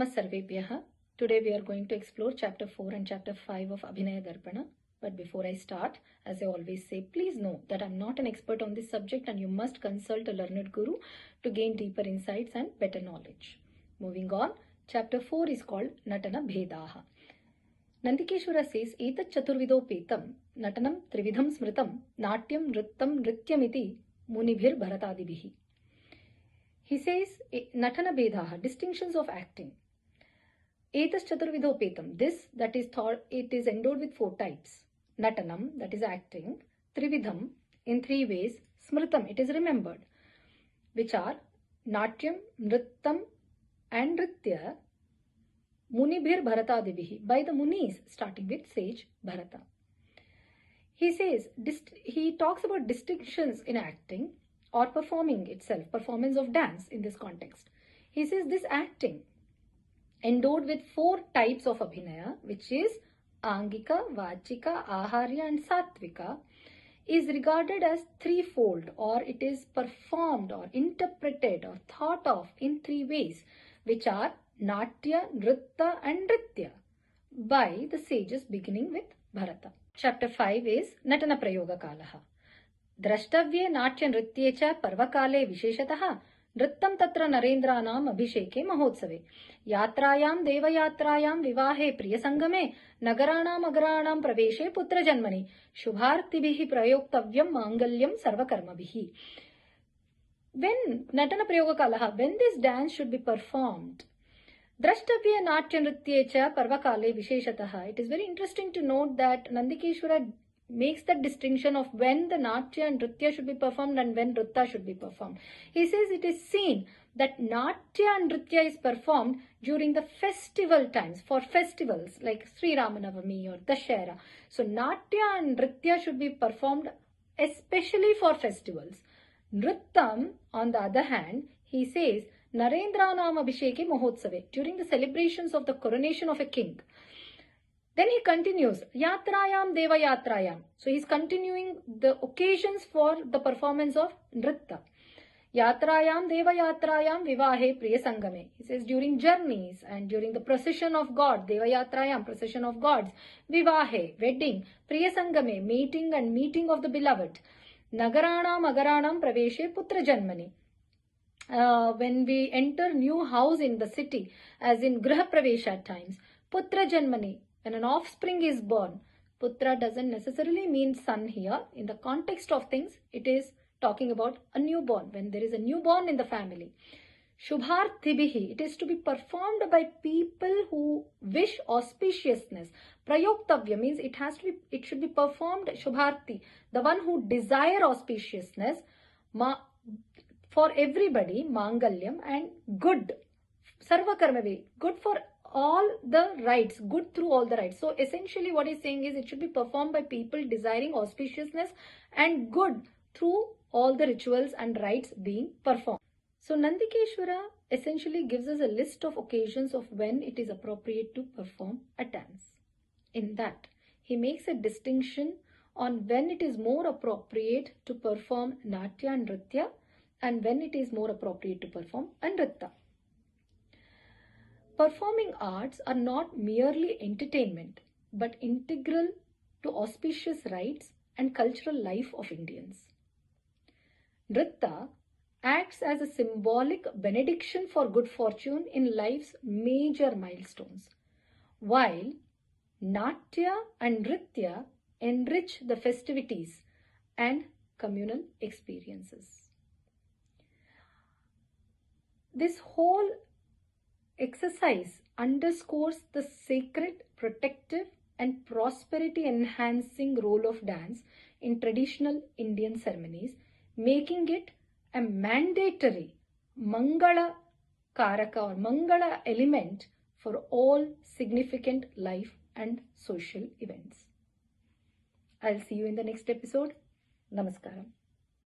Sarvebhyaha. Today we are going to explore chapter 4 and chapter 5 of Abhinayadarpana. But before I start, as I always say, please know that I'm not an expert on this subject and you must consult a learned guru to gain deeper insights and better knowledge. Moving on, chapter 4 is called Natana Bhedaha. Nandikeshwara says, Etat chaturvido petam, natanam trividham smritam, natyam nrittam nrityamiti munibhir bharatadibihi. He says, Natana Bhedaha, distinctions of acting. Etas chaturvido petam, this that is thought, it is endowed with 4 types. Natanam, that is acting. Trividham, in 3 ways. Smritam, it is remembered, which are Natyam, Nrittam and Nritya. Munibhir Bharatadibihi, by the Munis, starting with sage Bharata. He says, he talks about distinctions in acting or performing itself, performance of dance in this context. He says this acting endowed with 4 types of Abhinaya, which is Angika, Vachika, Aharya and Sattvika, is regarded as threefold, or it is performed or interpreted or thought of in 3 ways, which are Natya, Nritta and Nritya, by the sages beginning with Bharata. Chapter 5 is Natana Prayoga Kalaha. Drashtavye Natya Nritye cha Parvakale Visheshataha Nrittam Tatra Narendranam Abhisheke Mahotsave Yatrayam Devayatrayam Vivahe Priyasangame Nagaranam Agaranam Praveshe Putra Janmani Shubhartibhihi Prayoktavyam Mangalyam Sarvakarmabhihi. When Natana Prayoga Kalaha, when this dance should be performed, Drashtavya Natya Nritye cha Parvakale Visheshataha. It is very interesting to note that Nandikeshwara makes that distinction of when the Natya and Nritya should be performed and when Nritta should be performed. He says it is seen that Natya and Nritya is performed during the festival times, for festivals like Sri Ramanavami or Dashera. So Natya and Nritya should be performed especially for festivals. Nrittam, on the other hand, he says, Narendranam Abhisheke Mahotsave, during the celebrations of the coronation of a king. Then he continues, Yatrayam Deva Yatrayam. So he is continuing the occasions for the performance of Nritta. Yatrayam Deva Yatrayam Vivahe Priyasangame. He says during journeys and during the procession of God, Deva Yatrayam, procession of gods, Vivahe, wedding, Priyasangame, meeting and meeting of the beloved. Nagaranam Agaranam Praveshe Putra Janmani. When we enter new house in the city, as in Griha Pravesh at times, Putra Janmani, when an offspring is born, Putra doesn't necessarily mean son here. In the context of things, it is talking about a newborn, when there is a newborn in the family. Shubhartibhihi, it is to be performed by people who wish auspiciousness. Prayoktavya means it should be performed, Shubharti, the one who desire auspiciousness, for everybody, Mangalyam, and good, Sarvakarmavi, good for all the rites, good through all the rites. So essentially what he's saying is it should be performed by people desiring auspiciousness and good through all the rituals and rites being performed. So Nandikeshwara essentially gives us a list of occasions of when it is appropriate to perform a dance. In that, he makes a distinction on when it is more appropriate to perform Natya and Nritya and when it is more appropriate to perform a Nritta. Performing arts are not merely entertainment, but integral to auspicious rites and cultural life of Indians. Nritta acts as a symbolic benediction for good fortune in life's major milestones, while Natya and Nritya enrich the festivities and communal experiences. This whole exercise underscores the sacred, protective and prosperity enhancing role of dance in traditional Indian ceremonies, making it a mandatory Mangala Karaka or Mangala element for all significant life and social events. I'll see you in the next episode. Namaskaram.